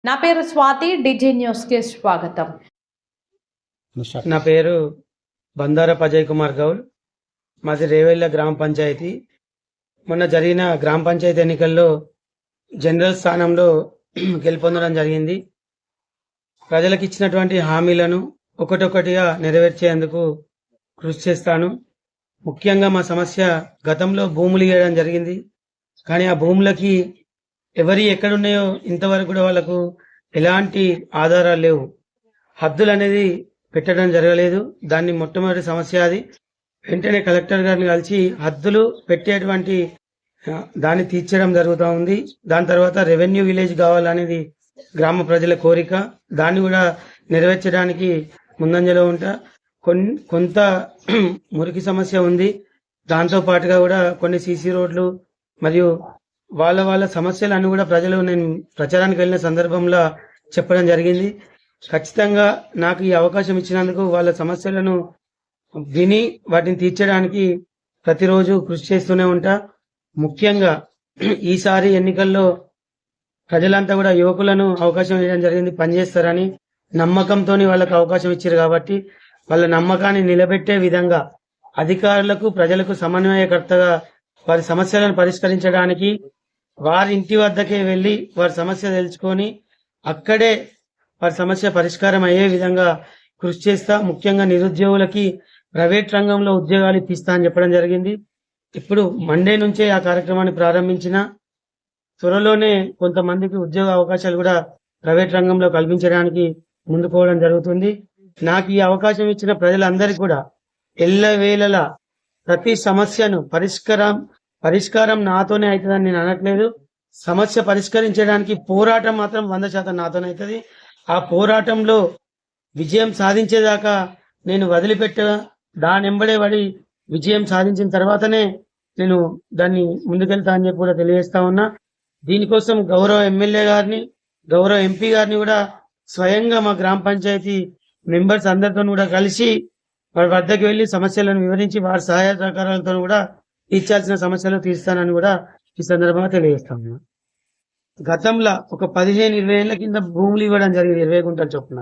నా పేరు స్వాతి, డిజి న్యూస్ కి స్వాగతం. నా పేరు బందారపు అజయ్ కుమార్ గౌడ్. మాది రేవెల్ల గ్రామ పంచాయతీ. మొన్న జరిగిన గ్రామ పంచాయతీ ఎన్నికల్లో జనరల్ స్థానంలో గెలుపొందడం జరిగింది. ప్రజలకు ఇచ్చినటువంటి హామీలను ఒకటొకటిగా నెరవేర్చేందుకు కృషి చేస్తాను. ముఖ్యంగా మా సమస్య, గతంలో భూములు ఇవ్వడం జరిగింది, కానీ ఆ భూములకి ఎవరి ఎక్కడున్నాయో ఇంతవరకు కూడా వాళ్ళకు ఎలాంటి ఆధారాలు లేవు. హద్దులు అనేది పెట్టడం జరగలేదు. దాన్ని మొట్టమొదటి సమస్య అది. వెంటనే కలెక్టర్ గారిని కలిసి హద్దులు పెట్టేటువంటి దాన్ని తీర్చడం జరుగుతూ ఉంది. దాని తర్వాత రెవెన్యూ విలేజ్ కావాలనేది గ్రామ ప్రజల కోరిక. దాన్ని కూడా నెరవేర్చడానికి ముందంజలో ఉంటా. కొంత మురికి సమస్య ఉంది. దాంతో పాటుగా కూడా కొన్ని సీసీ రోడ్లు మరియు వాళ్ళ సమస్యలను కూడా ప్రజలు, నేను ప్రచారానికి వెళ్ళిన సందర్భంలో చెప్పడం జరిగింది. ఖచ్చితంగా నాకు ఈ అవకాశం ఇచ్చినందుకు వాళ్ళ సమస్యలను విని వాటిని తీర్చడానికి ప్రతిరోజు కృషి చేస్తూనే ఉంటా. ముఖ్యంగా ఈసారి ఎన్నికల్లో ప్రజలంతా కూడా యువకులను అవకాశం ఇవ్వడం జరిగింది, పనిచేస్తారని నమ్మకంతో వాళ్ళకు అవకాశం ఇచ్చారు. కాబట్టి వాళ్ళ నమ్మకాన్ని నిలబెట్టే విధంగా అధికారులకు ప్రజలకు సమన్వయకర్తగా వారి సమస్యలను పరిష్కరించడానికి వారి ఇంటి వద్దకే వెళ్లి వారి సమస్య తెలుసుకొని అక్కడే వారి సమస్య పరిష్కారం అయ్యే విధంగా కృషి చేస్తా. ముఖ్యంగా నిరుద్యోగులకి ప్రైవేట్ రంగంలో ఉద్యోగాలు ఇప్పిస్తా అని చెప్పడం జరిగింది. ఇప్పుడు మండే నుంచే ఆ కార్యక్రమాన్ని ప్రారంభించిన, త్వరలోనే కొంతమందికి ఉద్యోగ అవకాశాలు కూడా ప్రైవేట్ రంగంలో కల్పించడానికి ముందుకోవడం జరుగుతుంది. నాకు ఈ అవకాశం ఇచ్చిన ప్రజలందరికీ కూడా ఎల్లవేళలా ప్రతి సమస్యను పరిష్కారం నాతోనే అవుతుందని నేను అనట్లేదు. సమస్య పరిష్కరించడానికి పోరాటం మాత్రం 100% నాతోనే అవుతుంది. ఆ పోరాటంలో విజయం సాధించేదాకా నేను వదిలిపెట్ట, దాని ఎంబడే పడి విజయం సాధించిన తర్వాతనే నేను దాన్ని ముందుకెళ్తా అని చెప్పి కూడా తెలియజేస్తా ఉన్నా. దీనికోసం గౌరవ ఎమ్మెల్యే గారిని, గౌరవ ఎంపీ గారిని కూడా స్వయంగా మా గ్రామ పంచాయతీ మెంబర్స్ అందరితో కూడా కలిసి వారి వద్దకు వెళ్లి సమస్యలను వివరించి వారి సహాయ సహకారాలతో కూడా తీర్చాల్సిన సమస్యలు తీర్స్తానని కూడా ఈ సందర్భంగా తెలియజేస్తాను. గతంలో ఒక 15-20 ఏళ్ల కింద భూములు ఇవ్వడం జరిగింది, 20 గుంటల చొప్పున.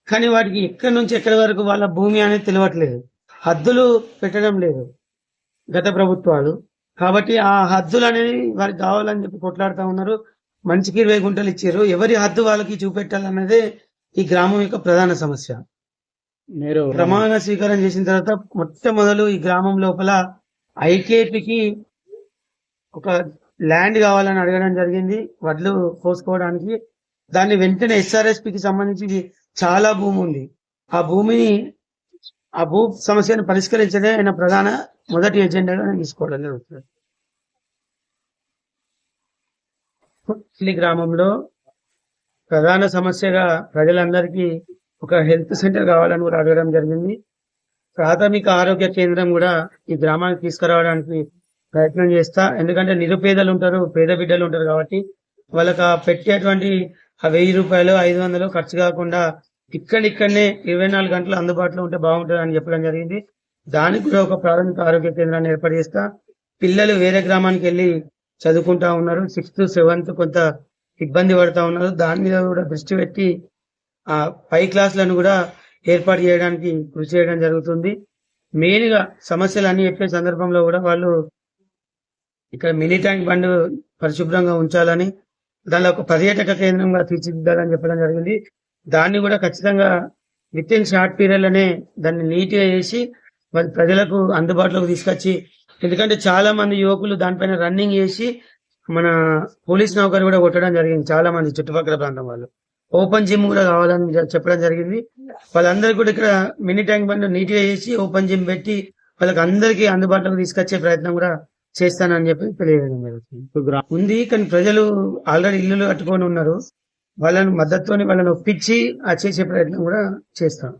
కానీ వాటికి ఎక్కడి నుంచి ఎక్కడి వరకు వాళ్ళ భూమి అనేది తెలియట్లేదు, హద్దులు పెట్టడం లేదు గత ప్రభుత్వాలు. కాబట్టి ఆ హద్దులు అనేది వారికి కావాలని చెప్పి కొట్లాడుతూ ఉన్నారు. మనిషికి 20 గుంటలు ఇచ్చారు, ఎవరి హద్దు వాళ్ళకి చూపెట్టాలన్నదే ఈ గ్రామం యొక్క ప్రధాన సమస్య. మీరు ప్రమాణ స్వీకారం చేసిన తర్వాత మొట్టమొదలు ఈ గ్రామం లోపల ఐకేపీకి ఒక ల్యాండ్ కావాలని అడగడం జరిగింది, వడ్లు కోసుకోవడానికి. దాన్ని వెంటనే ఎస్ఆర్ఎస్పికి సంబంధించి చాలా భూమి ఉంది. ఆ భూ సమస్యను పరిష్కరించడే ఆయన ప్రధాన మొదటి ఎజెండాగా తీసుకోవడం జరుగుతుంది. ఈ గ్రామంలో ప్రధాన సమస్యగా ప్రజలందరికీ ఒక హెల్త్ సెంటర్ కావాలని కూడా అడగడం జరిగింది. ప్రాథమిక ఆరోగ్య కేంద్రం కూడా ఈ గ్రామానికి తీసుకురావడానికి ప్రయత్నం చేస్తా. ఎందుకంటే నిరుపేదలు ఉంటారు, పేద బిడ్డలు ఉంటారు. కాబట్టి వాళ్ళకి పెట్టేటువంటి ఆ 1000 రూపాయలు 500 ఖర్చు కాకుండా ఇక్కడనే 24 గంటలు అందుబాటులో ఉంటే బాగుంటుంది అని చెప్పడం జరిగింది. దానికి కూడా ఒక ప్రాథమిక ఆరోగ్య కేంద్రాన్ని ఏర్పాటు చేస్తా. పిల్లలు వేరే గ్రామానికి వెళ్ళి చదువుకుంటా ఉన్నారు, 6th 7th కొంత ఇబ్బంది పడతా ఉన్నారు. దాని మీద కూడా దృష్టి పెట్టి ఆ పై క్లాసులను కూడా ఏర్పాటు చేయడానికి కృషి చేయడం జరుగుతుంది. మెయిన్ గా సమస్యలు అన్ని చెప్పే సందర్భంలో కూడా వాళ్ళు ఇక్కడ మినీ ట్యాంక్ బండ్ పరిశుభ్రంగా ఉంచాలని, దానిలో ఒక పర్యాటక కేంద్రంగా తీర్చిదిద్దాలని చెప్పడం జరిగింది. దాన్ని కూడా ఖచ్చితంగా విత్ ఇన్ షార్ట్ పీరియడ్ లోనే దాన్ని నీట్ గా చేసి ప్రజలకు అందుబాటులోకి తీసుకొచ్చి, ఎందుకంటే చాలా మంది యువకులు దానిపైన రన్నింగ్ చేసి మన పోలీస్ నౌకరు కూడా కొట్టడం జరిగింది. చాలా మంది చుట్టుపక్కల ప్రాంతం వాళ్ళు ఓపెన్ జిమ్ కూడా కావాలని చెప్పడం జరిగింది. వాళ్ళందరికీ కూడా ఇక్కడ మినీ ట్యాంక్ బండ్ నీట్ గా చేసి ఓపెన్ జిమ్ పెట్టి వాళ్ళకి అందరికీ అందుబాటులోకి తీసుకొచ్చే ప్రయత్నం కూడా చేస్తానని చెప్పి తెలియజేయడం జరుగుతుంది. ఉంది, కానీ ప్రజలు ఆల్రెడీ ఇల్లులు కట్టుకొని ఉన్నారు. వాళ్ళని మద్దతుతోని వాళ్ళని ఒప్పించి చేసే ప్రయత్నం కూడా చేస్తాం.